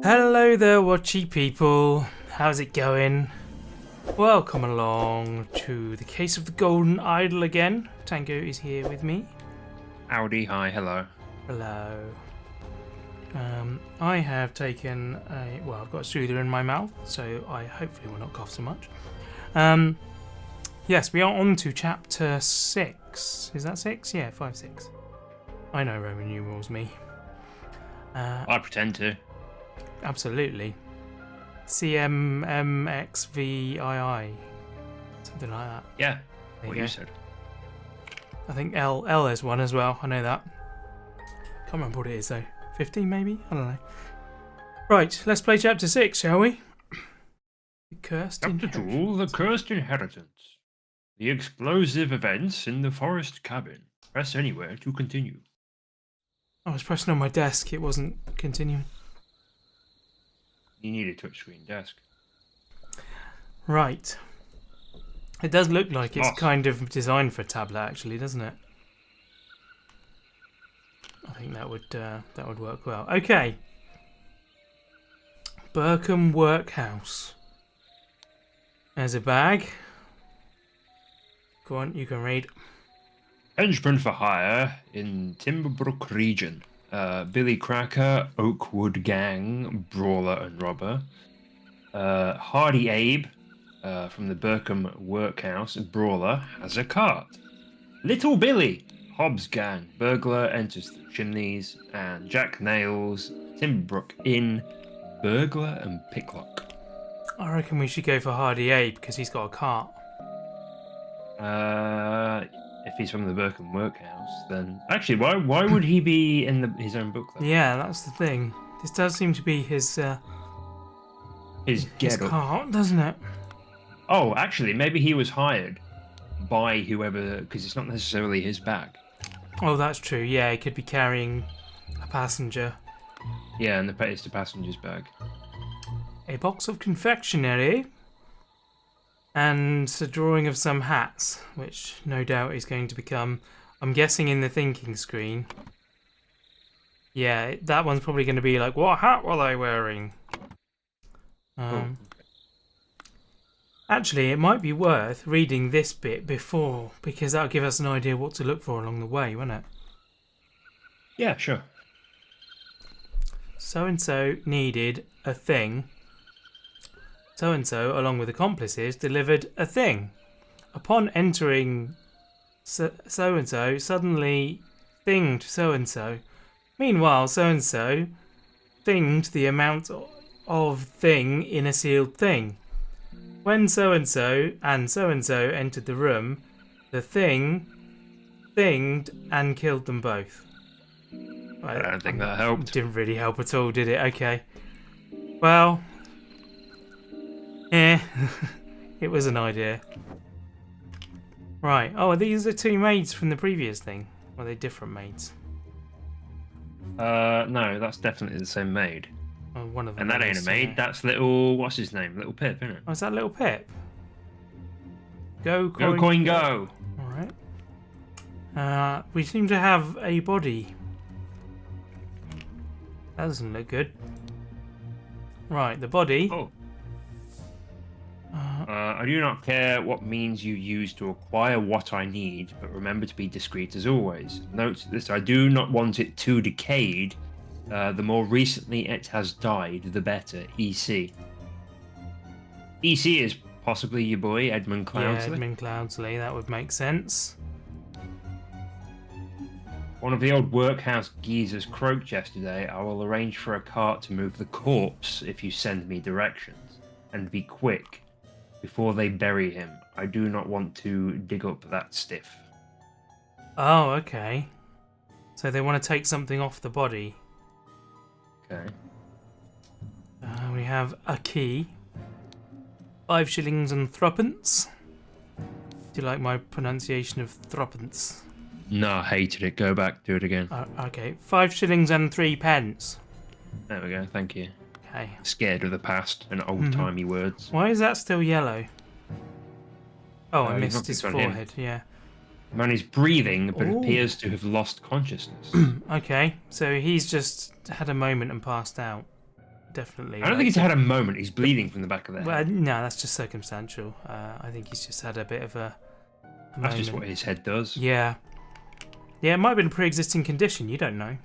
Hello there, watchy people. How's it going? Welcome along to the case of the Golden Idol again. Tango is here with me. Howdy, hi, hello. Hello. I have taken I've got a soother in my mouth, so I hopefully will not cough so much. Yes, we are on to chapter 6. Is that 6? Yeah, 5, 6. I know Roman numerals, me. I pretend to. Absolutely. CMMXVII. Something like that. Yeah, There what you you go. said. I think L is one as well. I know that. Can't remember what it is though. 15 maybe? I don't know. Right, let's play chapter 6, shall we? The Cursed Chapter Inheritance. 2, The Cursed Inheritance. The explosive events in the forest cabin. Press anywhere to continue. I was pressing on my desk. It wasn't continuing. You need a touchscreen desk. Right. It does look like it's Boss. kind of designed for a tablet, actually, doesn't it? I think that would work well. Okay. Burkham Workhouse. There's a bag. Go on, you can read. Henchman for hire in Timberbrook region. Billy Cracker, Oakwood Gang, Brawler and Robber. Hardy Abe from the Burkham Workhouse, Brawler, has a cart. Little Billy, Hobbs Gang, Burglar, enters through chimneys. And Jack Nails, Timberbrook Inn, Burglar and Picklock. I reckon we should go for Hardy Abe because he's got a cart. If he's from the Burkham Workhouse, then actually, why would he be in his own book then? Yeah, that's the thing. This does seem to be his Get up. cart, doesn't it? Oh, actually, maybe he was hired by whoever, because it's not necessarily his bag. Oh, that's true. Yeah, he could be carrying a passenger. Yeah, and it's the passenger's bag. A box of confectionery. And a drawing of some hats, which no doubt is going to become, I'm guessing, in the thinking screen. Yeah, that one's probably going to be like, what hat were they wearing? Actually, it might be worth reading this bit before, because that'll give us an idea what to look for along the way, won't it? Yeah, sure. So-and-so needed a thing. So-and-so, along with accomplices, delivered a thing. Upon entering, so-and-so suddenly thinged so-and-so. Meanwhile, so-and-so thinged the amount of thing in a sealed thing. When so-and-so and so-and-so entered the room, the thing thinged and killed them both. I don't think that helped. Didn't really help at all, did it? Okay. Well... yeah, it was an idea. Right. Oh, these are two maids from the previous thing. Or are they different maids? No, that's definitely the same maid. Oh, one of them. And that ain't a maid, that's little, what's his name? Little Pip, isn't it? Oh, is that little Pip? Go Go, coin, go! Alright. We seem to have a body. That doesn't look good. Right, the body. Oh. I do not care what means you use to acquire what I need, but remember to be discreet as always. Note this, I do not want it too decayed. The more recently it has died, the better. EC. EC is possibly your boy, Edmund Cloudsley. Yeah, Edmund Cloudsley, that would make sense. One of the old workhouse geezers croaked yesterday. I will arrange for a cart to move the corpse if you send me directions. And be quick. Before they bury him, I do not want to dig up that stiff. Oh, okay. So they want to take something off the body. Okay. We have a key. 5 shillings and threepence. Do you like my pronunciation of threepence? No, I hated it. Go back, do it again. Okay, 5 shillings and 3 pence. There we go, thank you. Okay. Scared of the past and old-timey words. Why is that still yellow? Oh, I he's missed not his on him. forehead, yeah. Man is breathing, but Ooh. appears to have lost consciousness. Okay, so he's just had a moment and passed out. definitely. I don't think he's had a moment. He's bleeding from the back of the Well, head. no, that's just circumstantial. I think he's just had a bit of a That's moment. just what his head does. Yeah. Yeah, it might have been a pre-existing condition. You don't know.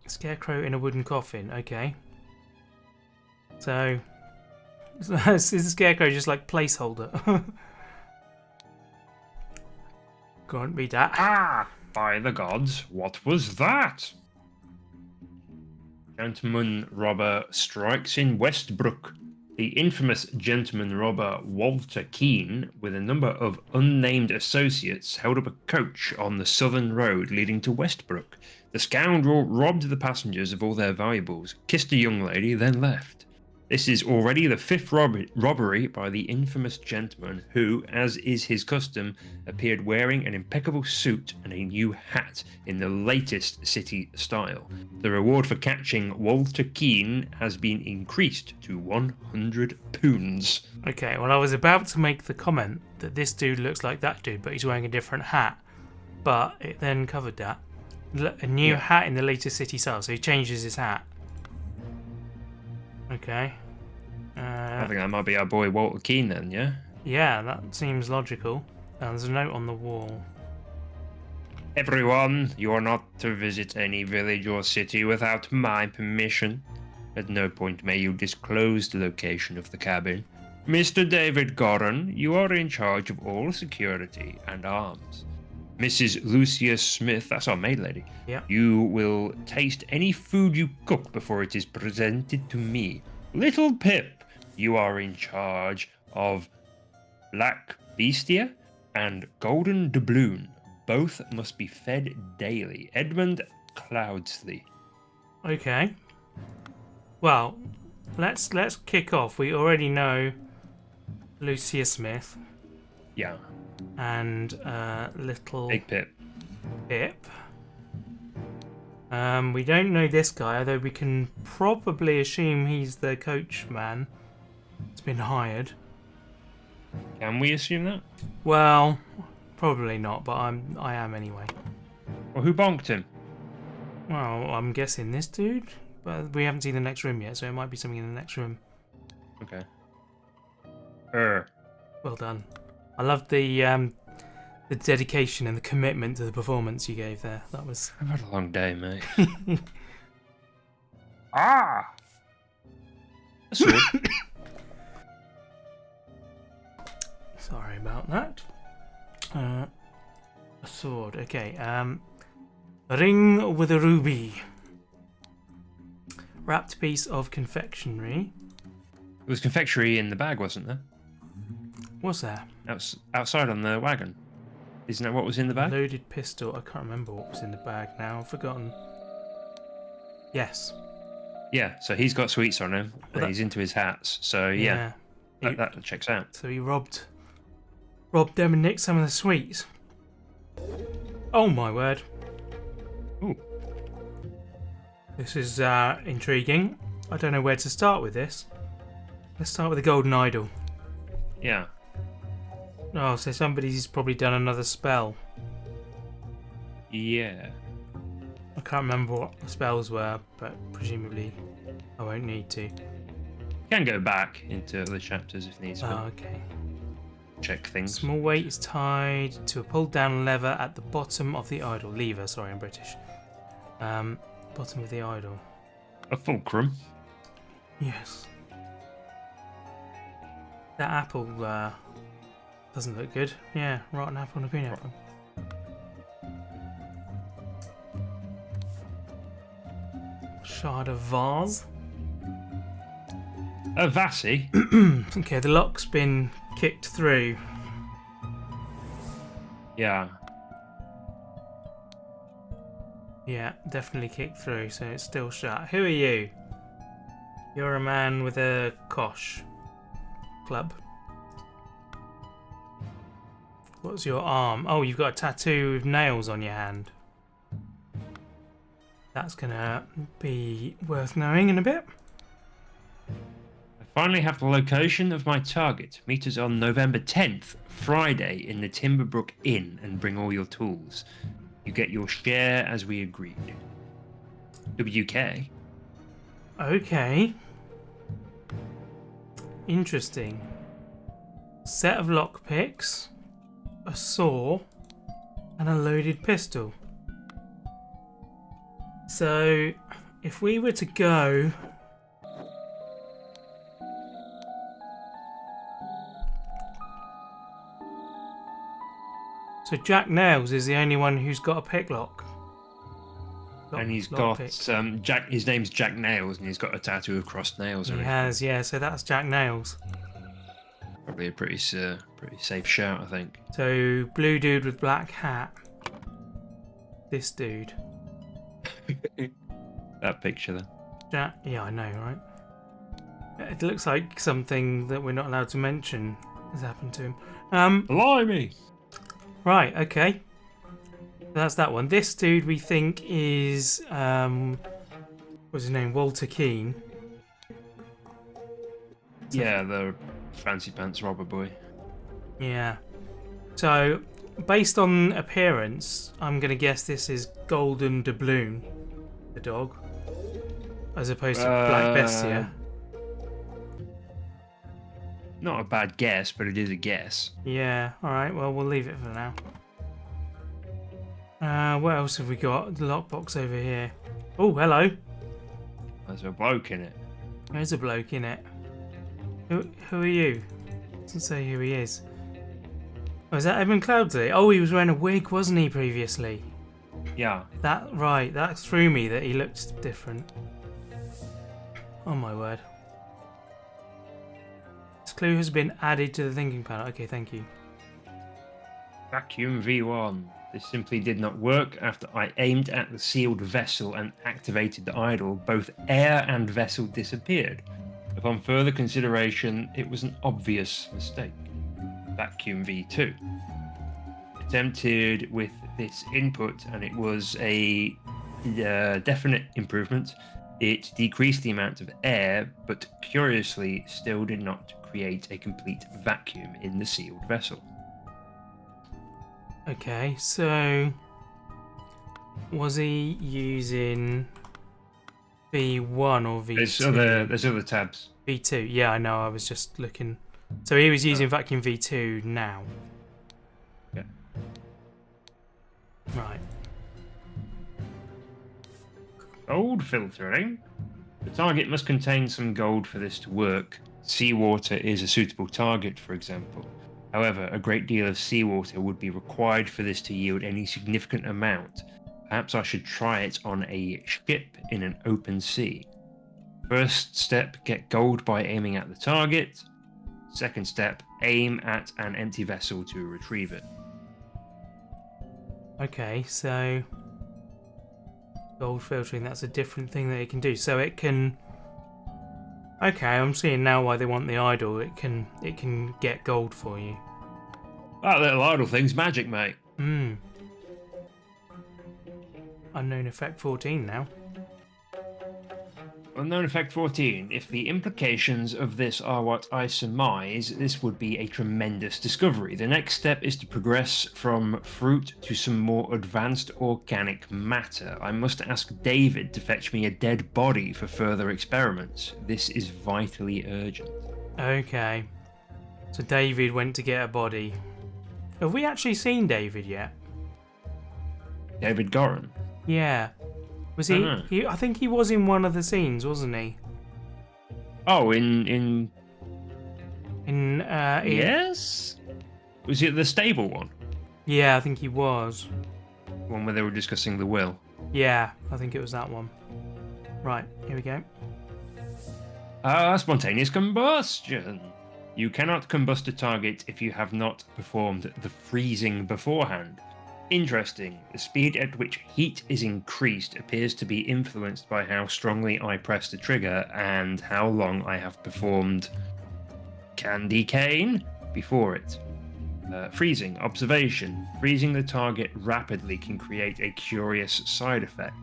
Scarecrow in a wooden coffin. Okay. So, is the scarecrow just like placeholder? Can't be that. Ah! By the gods, what was that? Gentleman robber strikes in Westbrook. The infamous gentleman robber Walter Keane, with a number of unnamed associates, held up a coach on the southern road leading to Westbrook. The scoundrel robbed the passengers of all their valuables, kissed a young lady, then left. This is already the fifth robbery by the infamous gentleman who, as is his custom, appeared wearing an impeccable suit and a new hat in the latest city style. The reward for catching Walter Keane has been increased to 100 pounds. Okay, well, I was about to make the comment that this dude looks like that dude, but he's wearing a different hat. But it then covered that. A new hat in the latest city style, so he changes his hat. Okay. I think that might be our boy Walter Keane then, yeah? Yeah, that seems logical. There's a note on the wall. Everyone, you are not to visit any village or city without my permission. At no point may you disclose the location of the cabin. Mr. David Gorin, you are in charge of all security and arms. Mrs. Lucia Smith, that's our maid lady. Yeah. You will taste any food you cook before it is presented to me. Little Pip, you are in charge of Black Beastia and Golden Doubloon. Both must be fed daily. Edmund Cloudsley. Okay. Well, let's kick off. We already know Lucia Smith Yeah. and little Big Pip. Pip. We don't know this guy, although we can probably assume he's the coachman. It's been hired. Can we assume that? Well, probably not, but I am anyway. Well, who bonked him? Well, I'm guessing this dude, but we haven't seen the next room yet, so it might be something in the next room. Okay. Well done. I love the dedication and the commitment to the performance you gave there. That was. I've had a long day, mate. Ah! A sword. Sorry about that. A sword. Okay. A ring with a ruby. Wrapped piece of confectionery. There was confectionery in the bag, wasn't there? What's there? Outside on the wagon. Isn't that what was in the bag? Loaded pistol. I can't remember what was in the bag now. I've forgotten. Yes. Yeah, so he's got sweets on him, and he's into his hats. So yeah, that checks out. So he robbed them and nicked some of the sweets. Oh my word. Ooh. This is intriguing. I don't know where to start with this. Let's start with the golden idol. Yeah. Oh, so somebody's probably done another spell. Yeah. I can't remember what the spells were, but presumably I won't need to. You can go back into the chapters if needs be. Oh, okay. Check things. Small weight is tied to a pulled down lever at the bottom of the idol. Lever, sorry, I'm British. Bottom of the idol. A fulcrum. Yes. That apple doesn't look good. Yeah, rotten apple and a green apple. Shard of vase. A Vassie. Okay, the lock's been kicked through. Yeah. Yeah, definitely kicked through, so it's still shut. Who are you? You're a man with a kosh club. What's your arm? Oh, you've got a tattoo with nails on your hand. That's gonna be worth knowing in a bit. I finally have the location of my target. Meet us on November 10th, Friday, in the Timberbrook Inn, and bring all your tools. You get your share as we agreed. WK. Okay. Interesting. Set of lockpicks, a saw, and a loaded pistol. So, if we were to go... So Jack Nails is the only one who's got a picklock. And he's got Jack. His name's Jack Nails, and he's got a tattoo of crossed nails. He has, yeah. So that's Jack Nails. Probably a pretty safe shout, I think. So blue dude with black hat. This dude. That picture there. Jack. Yeah, I know, right? It looks like something that we're not allowed to mention has happened to him. Blimey! Right. Okay. That's that one. This dude we think is what's his name? Walter Keane. Yeah, the fancy pants robber boy. Yeah. So, based on appearance, I'm going to guess this is Golden Doubloon, the dog, as opposed to Black Bestia. Not a bad guess, but it is a guess. Yeah. All right. Well, we'll leave it for now. What else have we got? The lockbox over here. Oh, hello. There's a bloke in it. There's a bloke in it. Who are you? Doesn't say who he is. Oh, is that Edmund Cloudsley? Oh, he was wearing a wig, wasn't he, previously? Yeah. That threw me that he looked different. Oh my word. This clue has been added to the thinking panel. Okay, thank you. Vacuum V1. This simply did not work. After I aimed at the sealed vessel and activated the idol, both air and vessel disappeared. Upon further consideration, it was an obvious mistake. Vacuum V2. Attempted with this input, and it was a definite improvement. It decreased the amount of air, but curiously still did not create a complete vacuum in the sealed vessel. Okay, so was he using V1 or V2? There's other tabs. V2, yeah, I know. I was just looking. So he was using Vacuum V2 now. Yeah. Right. Gold filtering. The target must contain some gold for this to work. Seawater is a suitable target, for example. However, a great deal of seawater would be required for this to yield any significant amount. Perhaps I should try it on a ship in an open sea. First step, get gold by aiming at the target. Second step, aim at an empty vessel to retrieve it. Okay, so gold filtering, that's a different thing that it can do. So it can... Okay, I'm seeing now why they want the idol. It can get gold for you. That little idol thing's magic, mate. Unknown effect 14 now. Unknown effect 14. If the implications of this are what I surmise, this would be a tremendous discovery. The next step is to progress from fruit to some more advanced organic matter. I must ask David to fetch me a dead body for further experiments. This is vitally urgent. Okay. So David went to get a body. Have we actually seen David yet? David Goran? Yeah. Was he? I think he was in one of the scenes, wasn't he? Oh, in yes? Was it the stable one? Yeah, I think he was. The one where they were discussing the will? Yeah, I think it was that one. Right, here we go. Spontaneous combustion. You cannot combust a target if you have not performed the freezing beforehand. Interesting. The speed at which heat is increased appears to be influenced by how strongly I press the trigger and how long I have performed candy cane before it. Freezing. Observation. Freezing the target rapidly can create a curious side effect.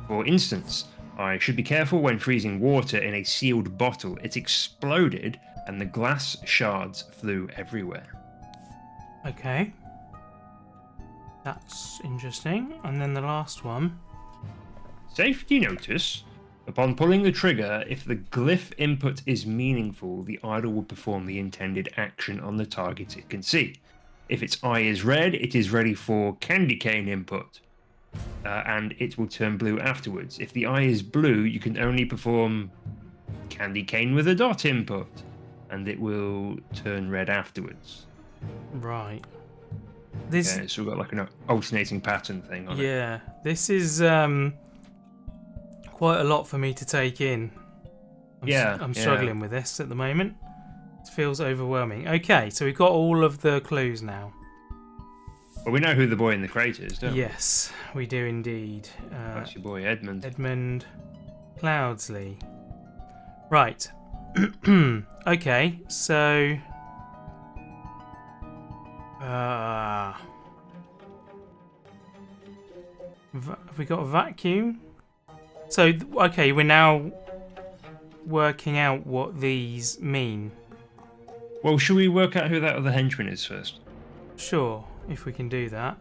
For instance, I should be careful when freezing water in a sealed bottle. It exploded and the glass shards flew everywhere. Okay. That's interesting. And then the last one. Safety notice. Upon pulling the trigger, if the glyph input is meaningful, the idol will perform the intended action on the target it can see. If its eye is red, it is ready for candy cane input, and it will turn blue afterwards. If the eye is blue, you can only perform candy cane with a dot input, and it will turn red afterwards. Right. This. Yeah, so we've got like an alternating pattern thing on it. Yeah. This is quite a lot for me to take in. I'm struggling with this at the moment. It feels overwhelming. Okay, so we've got all of the clues now. Well, we know who the boy in the crate is, don't we? Yes, we do indeed. That's your boy Edmund. Edmund Cloudsley. Right. Okay, so have we got a vacuum? So okay, we're now working out what these mean. Well, should we work out who that other henchman is first? Sure, if we can do that.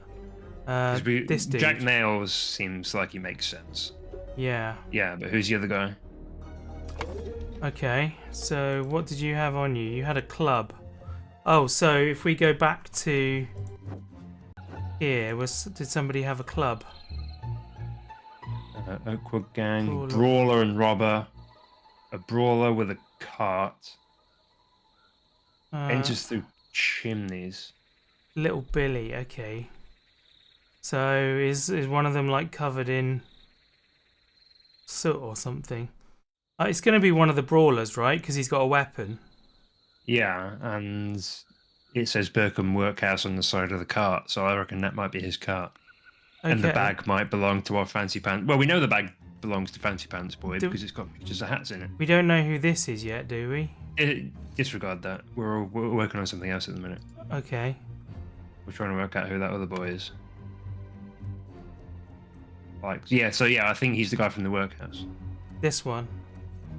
'Cause This dude. Jack Nails seems like he makes sense. Yeah. Yeah, but who's the other guy? Okay, so what did you have on you? You had a club. Oh, so if we go back to here, did somebody have a club? Oakwood Gang, Brawler and Robber. A brawler with a cart. Enters through chimneys. Little Billy, okay. So is one of them like covered in soot or something? It's going to be one of the brawlers, right? Because he's got a weapon. Yeah, and it says Birkham Workhouse on the side of the cart, so I reckon that might be his cart. Okay. And the bag might belong to our Fancy Pants. Well, we know the bag belongs to Fancy Pants Boy because it's got pictures of hats in it. We don't know who this is yet, do we? Disregard that. We're working on something else at the minute. Okay. We're trying to work out who that other boy is. I think he's the guy from the workhouse. This one?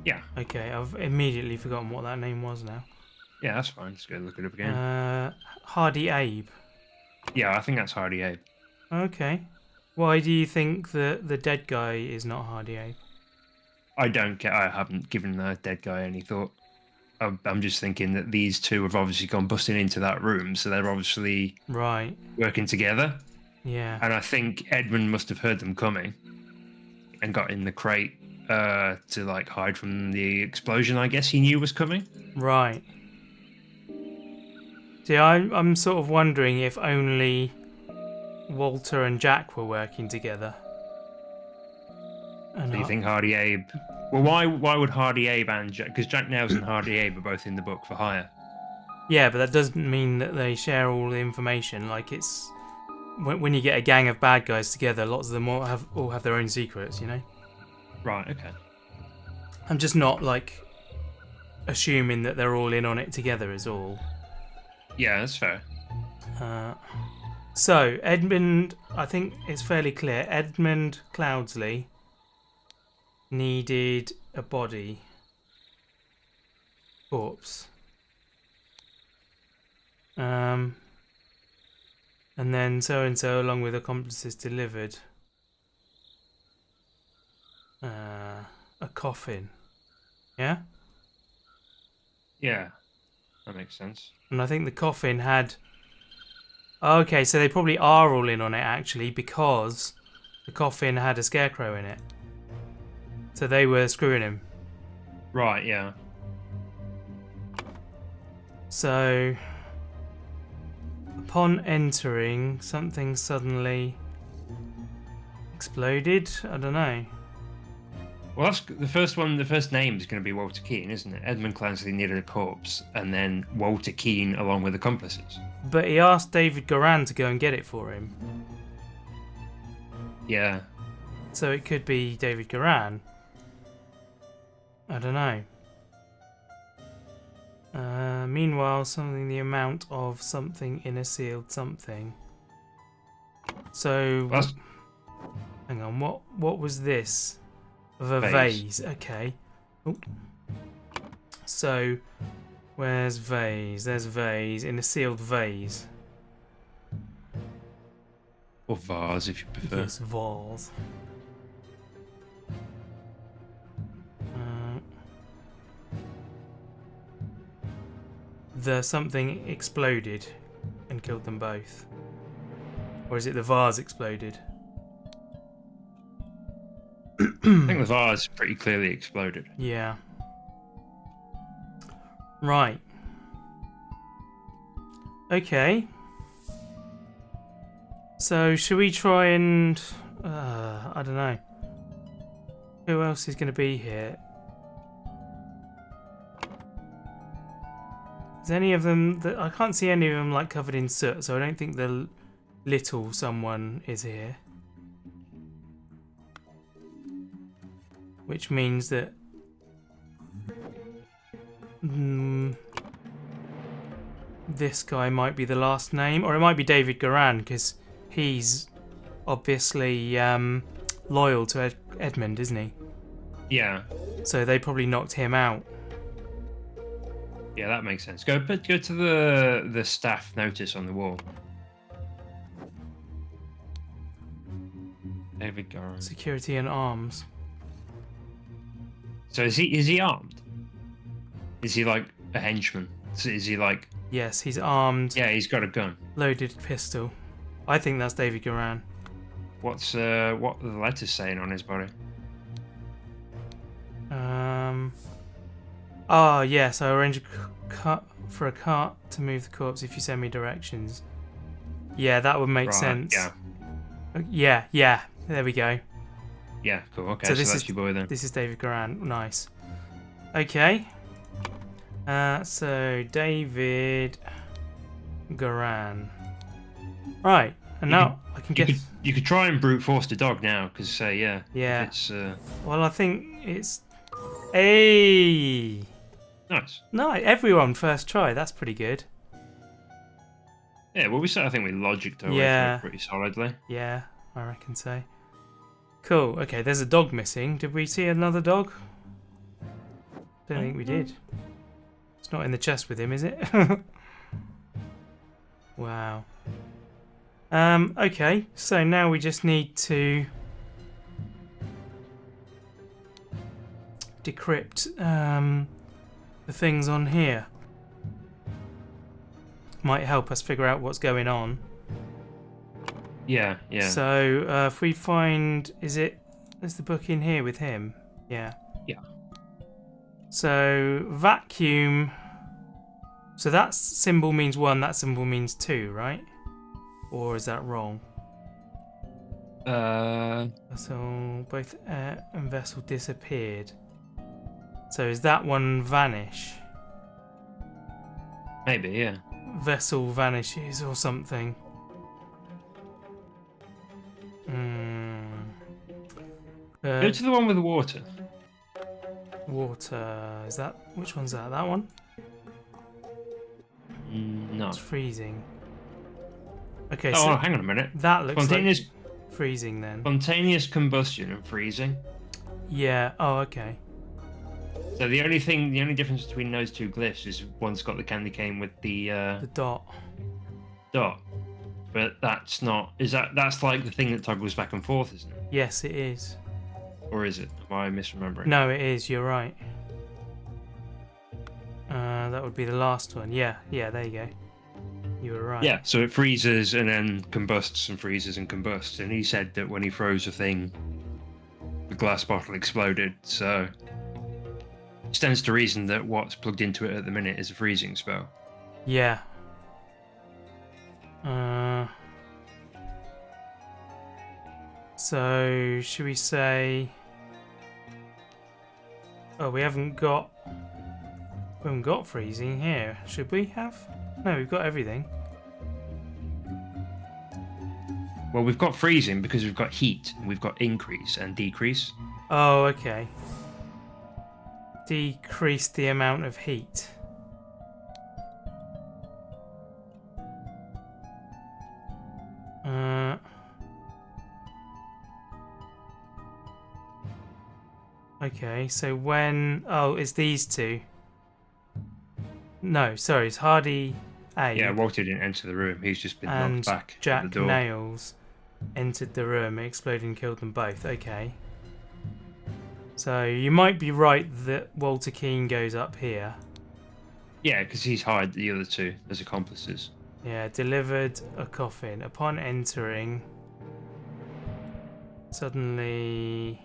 Yeah. Okay, I've immediately forgotten what that name was now. Yeah, that's fine. Let's go look it up again. Hardy Abe. Yeah, I think that's Hardy Abe. Okay. Why do you think the dead guy is not Hardy Abe? I haven't given the dead guy any thought. I'm just thinking that these two have obviously gone busting into that room, so they're obviously working together. Yeah. And I think Edmund must have heard them coming and got in the crate to like hide from the explosion I guess he knew was coming. Right. See, I'm sort of wondering if only Walter and Jack were working together. So you think Hardy Abe... Well, why would Hardy Abe and Jack... Because Jack Nails and Hardy Abe are both in the book for hire. Yeah, but that doesn't mean that they share all the information. Like, it's... When you get a gang of bad guys together, lots of them all have their own secrets, you know? Right, okay. I'm just not, like, assuming that they're all in on it together is all. Yeah, that's fair. So, Edmund... I think it's fairly clear. Edmund Cloudsley needed a body. Corpse. And then so-and-so along with accomplices delivered a coffin. Yeah? Yeah, that makes sense. And I think the coffin had... Okay, so they probably are all in on it actually because the coffin had a scarecrow in it. So they were screwing him. Right, yeah. So... Upon entering, something suddenly exploded? I don't know. Well, that's the first one. The first name is going to be Walter Keane, isn't it? Edmund Clancy needed a corpse, and then Walter Keane along with accomplices. But he asked David Goran to go and get it for him. Yeah. So it could be David Goran. I don't know. Meanwhile, something the amount of something in a sealed something. So, hang on. What was this? Of a vase. Okay. Ooh. So, where's vase? There's vase in a sealed vase. Or vase, if you prefer. Yes, vase. the something exploded and killed them both? Or is it the vase exploded? I think the vase pretty clearly exploded. Yeah. Right. Okay. So, should we try and... I don't know. Who else is going to be here? Is any of them... I can't see any of them like covered in soot, so I don't think the little someone is here. Which means that... this guy might be the last name, or it might be David Garan, because he's obviously loyal to Edmund, isn't he? Yeah. So they probably knocked him out. Yeah, that makes sense. Go to the staff notice on the wall. David Garan. Security and arms. So is he armed? Is he like a henchman? Is he like... Yes, he's armed. Yeah, he's got a gun. Loaded pistol. I think that's David Garan. What are the letters saying on his body? Oh, yes, I arrange for a cart to move the corpse if you send me directions. Yeah, that would make sense. Yeah. Yeah, there we go. Yeah, cool. Okay, so that's your boy then. This is David Garan. Nice. Okay. So David Garan. Right, and now I can get. You could try and brute force the dog now, because yeah. Yeah. It's Well, I think it's. Hey. nice. No, everyone first try. That's pretty good. Yeah, well, I think we logicked our way through it pretty solidly. Yeah, I reckon so. Cool. Okay, there's a dog missing. Did we see another dog? Don't think we did. It's not in the chest with him, is it? Wow. Okay, so now we just need to decrypt the things on here. Might help us figure out what's going on. Yeah. So if we find, is the book in here with him? Yeah. Yeah. So vacuum. So that symbol means 1. That symbol means 2, right? Or is that wrong? So both air and vessel disappeared. So is that one vanish? Maybe, yeah. Vessel vanishes or something. Go to the one with the water. Water. Is that... Which one's that? That one? No. It's freezing. Okay, Oh, so hang on a minute. that looks Spontaneous, like freezing then. spontaneous combustion and freezing. Yeah. Oh, okay. So the only difference between those two glyphs is one's got the candy cane with the The dot. dot, but that's not. That's like the thing that toggles back and forth, isn't it? Yes, it is. Or is it? Am I misremembering? No, it is. You're right. That would be the last one. Yeah. There you go. You were right. Yeah. So it freezes and then combusts and freezes and combusts. And he said that when he froze a thing, the glass bottle exploded. So it stands to reason that what's plugged into it at the minute is a freezing spell. Yeah. So should we say? Oh, we haven't got freezing here. Should we have? No, we've got everything. Well, we've got freezing because we've got heat, we've got increase and decrease. Oh, okay. Decrease the amount of heat. Okay, so when... Oh, it's these two. No, sorry, it's Hardy A. Yeah, Walter didn't enter the room. He's just been and knocked back Jack at the door. Nails entered the room. It exploded and killed them both. Okay. So you might be right that Walter Keane goes up here. Yeah, because he's hired the other two as accomplices. Yeah, delivered a coffin. Upon entering, suddenly...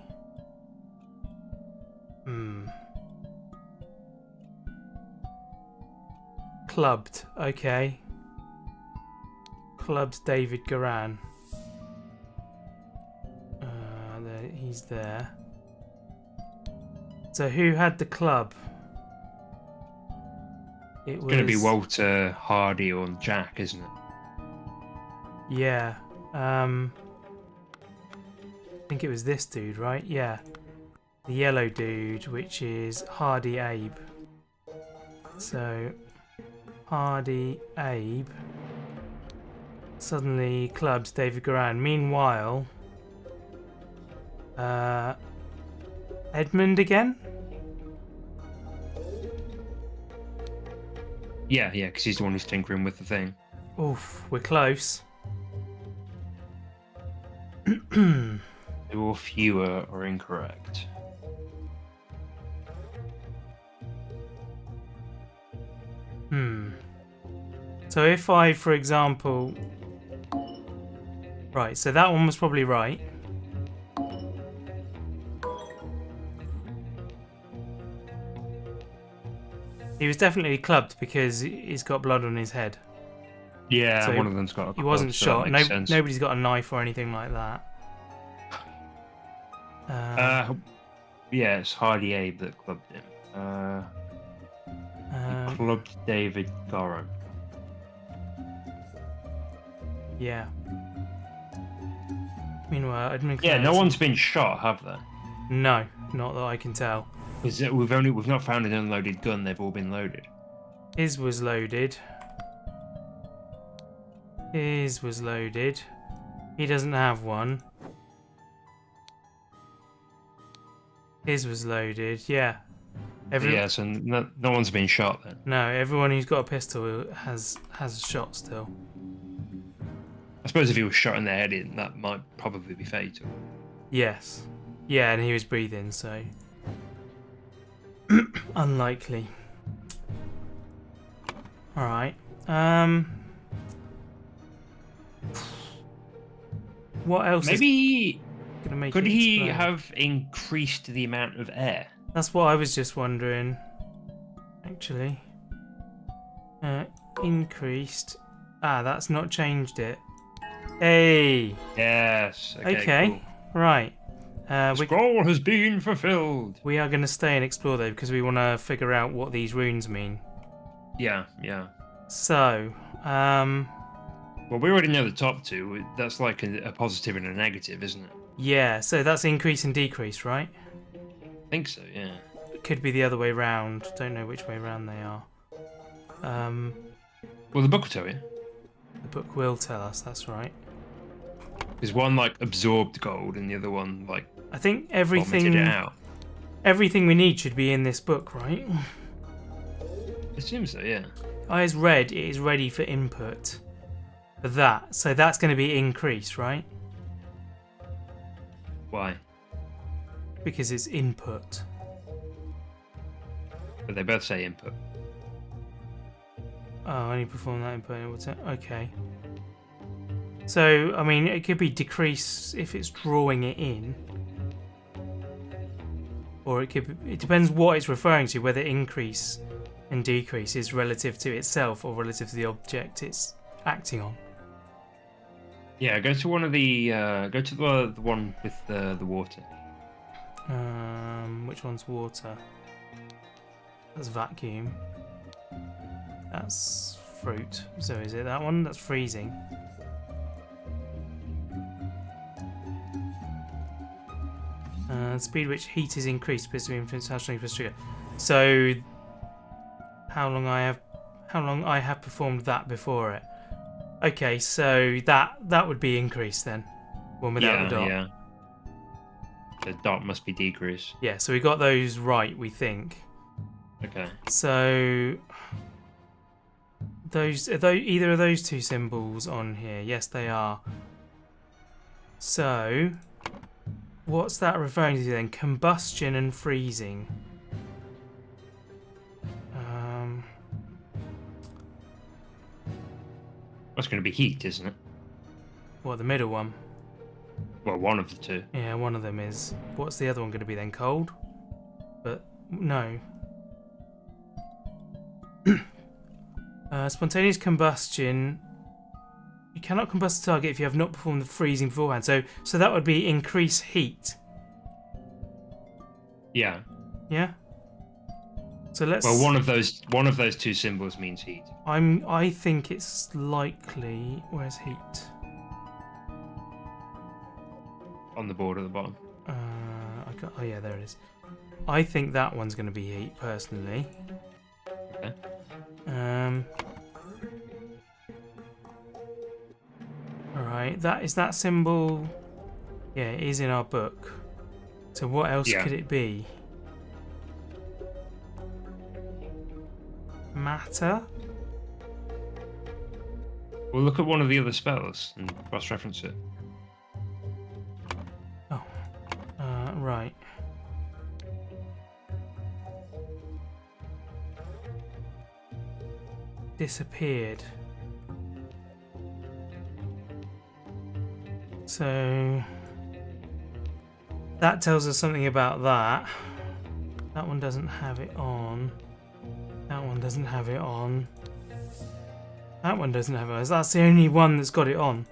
Clubbed. Okay. Clubbed David Garan. He's there. So who had the club? It It's was... going to be Walter, Hardy, or Jack, isn't it? Yeah. I think it was this dude, right? Yeah. The yellow dude, which is Hardy Abe. So, Hardy Abe suddenly clubbed David Garan. Meanwhile, Edmund again? Yeah, because he's the one who's tinkering with the thing. Oof, we're close. Two or fewer are incorrect. So if I, for example... Right, so that one was probably right. He was definitely clubbed because he's got blood on his head. Yeah, So one of them's got a He club, wasn't so shot. that makes sense. Nobody's got a knife or anything like that. Yeah, it's Hardy Abe that clubbed him. He clubbed David Garan. Yeah. Meanwhile, Edmund Yeah, no Clarence- one's been shot, have they? No, not that I can tell. Because we've not found an unloaded gun. They've all been loaded. His was loaded. His was loaded. He doesn't have one. His was loaded. Yeah. Yeah, so no one's been shot then. No, everyone who's got a pistol has a shot still. I suppose if he was shot in the head, that might probably be fatal. Yes. Yeah, and he was breathing, so unlikely. All right. What else? Maybe Gonna make could it he explode? have increased the amount of air? That's what I was just wondering. Actually, increased. That's not changed it. Hey. Yes. Okay. Cool. Right. The scroll has been fulfilled. We are going to stay and explore though because we want to figure out what these runes mean. Yeah. So, Well, we already know the top two. That's like a positive and a negative, isn't it? yeah. So that's increase and decrease, right? I think so. Yeah. It could be the other way round. Don't know which way round they are. Well, the book will tell you. The book will tell us. That's right. There's one like absorbed gold, and the other one like I think vomited it out. everything we need should be in this book, right? It seems so. Yeah. Eyes red. It is ready for input. For that, so that's going to be increase, right? Why? Because it's input. But they both say input. Oh, only perform that input. Okay. So, I mean, it could be decrease if it's drawing it in. Or it could be, it depends what it's referring to, whether increase and decrease is relative to itself or relative to the object it's acting on. Yeah, go to one of the the one with the water. Which one's water? That's vacuum. That's fruit. So is it that one? That's freezing. Speed which heat is increased appears to be influenced how strong plus trigger. So how long I have performed that before it. Okay, so that would be increased then. One without the dot. Yeah. The dot must be decrease. Yeah, so we got those right, we think. Okay. So either of those two symbols on here? Yes, they are. So what's that referring to then? Combustion and freezing. That's going to be heat, isn't it? What, the middle one? Well, one of the two. Yeah, one of them is. What's the other one going to be then? Cold? But no. Spontaneous combustion. You cannot combust the target if you have not performed the freezing beforehand. So that would be increase heat. Yeah. Yeah. So let's. Well, one of those two symbols means heat. I think it's likely. Where's heat? On the board at the bottom. Oh yeah, there it is. I think that one's going to be heat, personally. Okay. Alright, that symbol. Yeah, it is in our book. So what else could it be? Matter? We'll look at one of the other spells and cross-reference it. Oh. Right. Disappeared. So that tells us something about that. That one doesn't have it on. That one doesn't have it on. That one doesn't have it on. That's the only one that's got it on.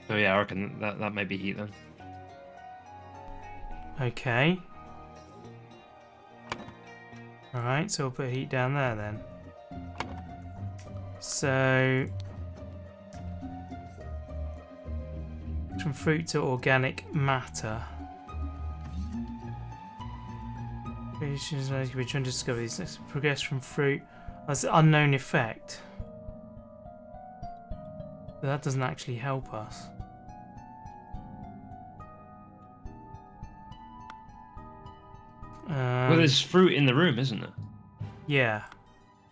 So yeah, I reckon that may be heat then. Okay. Alright, so we'll put heat down there then. So from fruit to organic matter. We're trying to discover these. Let's progress from fruit. That's an unknown effect. But that doesn't actually help us. Well, there's fruit in the room, isn't there? Yeah.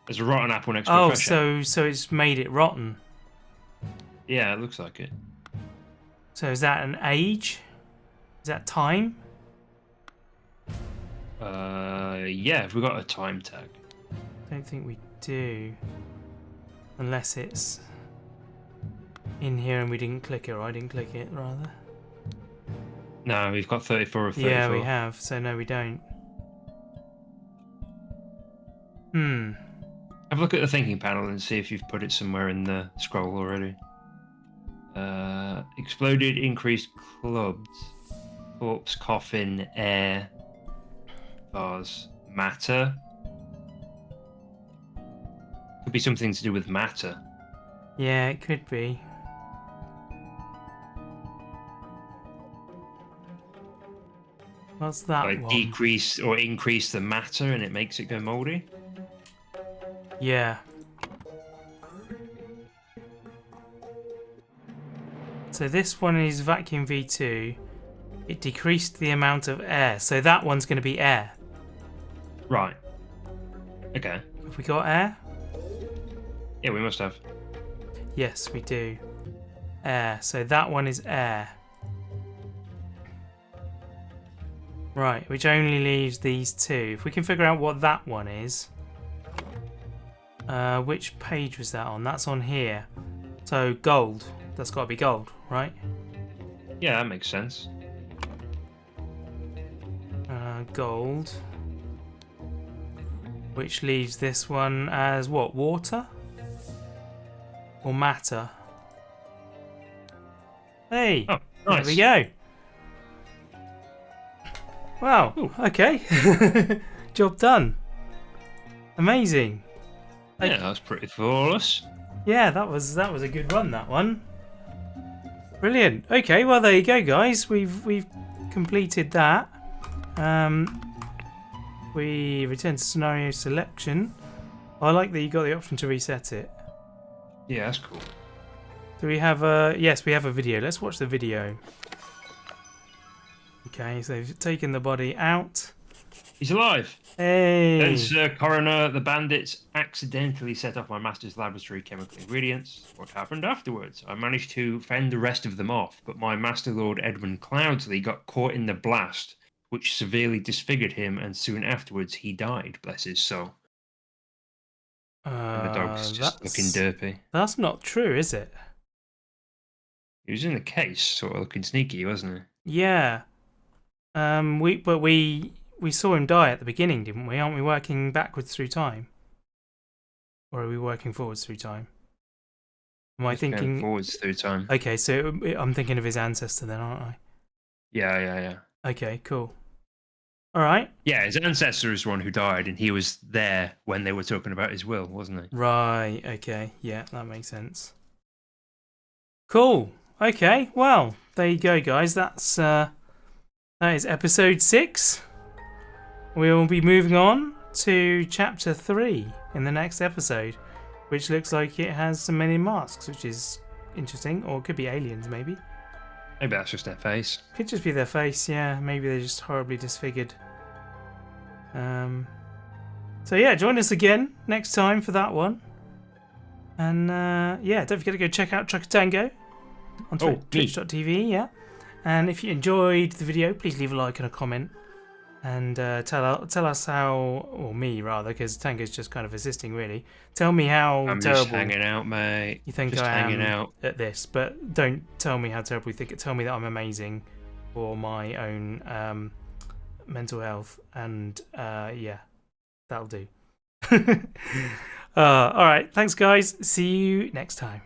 There's a rotten apple next to a fresh apple. So it's made it rotten. Yeah, it looks like it. So is that an age? Is that time? Yeah, have we got a time tag? Don't think we do. Unless it's in here and we didn't click it, or I didn't click it, rather. No, we've got 34 of 34. Yeah, we have, so no, we don't. Have a look at the thinking panel and see if you've put it somewhere in the scroll already. Exploded, increased clubs, corpse, coffin, air, vase, matter. Could be something to do with matter. Yeah, it could be. What's that Like one? decrease or increase the matter and it makes it go moldy? Yeah. So this one is vacuum V2. It decreased the amount of air. So that one's going to be air. Right. Okay. Have we got air? Yeah, we must have. Yes, we do. Air. So that one is air. Right, which only leaves these two. If we can figure out what that one is. Which page was that on? That's on here. So gold. That's got to be gold, right? Yeah, that makes sense. Gold. Which leaves this one as what? Water? Or matter? Hey! Oh, nice. There we go. Wow. Ooh. Okay. Job done. Amazing. Yeah, that's pretty flawless. Yeah, that was a good run, that one. Brilliant. Okay, well there you go, guys. We've completed that. We return to scenario selection. I like that you got the option to reset it. Yeah, that's cool. Do we have a... Yes, we have a video. Let's watch the video. Okay, so they've taken the body out. He's alive. Hey! Sir Coroner, the bandits accidentally set off my master's laboratory chemical ingredients. What happened afterwards? I managed to fend the rest of them off, but my master lord Edmund Cloudsley got caught in the blast, which severely disfigured him, and soon afterwards he died, bless his soul. and the dog's just looking derpy. That's not true, is it? He was in the case, sort of looking sneaky, wasn't he? Yeah. We saw him die at the beginning, didn't we? Aren't we working backwards through time? Or are we working forwards through time? Am I Just going thinking forwards through time. Okay, so I'm thinking of his ancestor then, aren't I? Yeah. Okay, cool. All right. Yeah, his ancestor is the one who died, and he was there when they were talking about his will, wasn't he? Right, okay. Yeah, that makes sense. Cool. Okay, well, there you go, guys. That is episode 6. We'll be moving on to chapter 3 in the next episode, which looks like it has some men in masks, which is interesting, or it could be aliens, maybe. Maybe that's just their face. Could just be their face, yeah. Maybe they're just horribly disfigured. So yeah, join us again next time for that one. And yeah, don't forget to go check out Trucker Tango on twitch.tv, yeah. And if you enjoyed the video, please leave a like and a comment. And tell us how, or me rather, because Tango's just kind of assisting really. Tell me how I'm terrible just hanging out, mate. you think just I hanging am out. at this, but don't tell me how terrible you think it. Tell me that I'm amazing for my own mental health, and yeah, that'll do. All right, thanks guys. See you next time.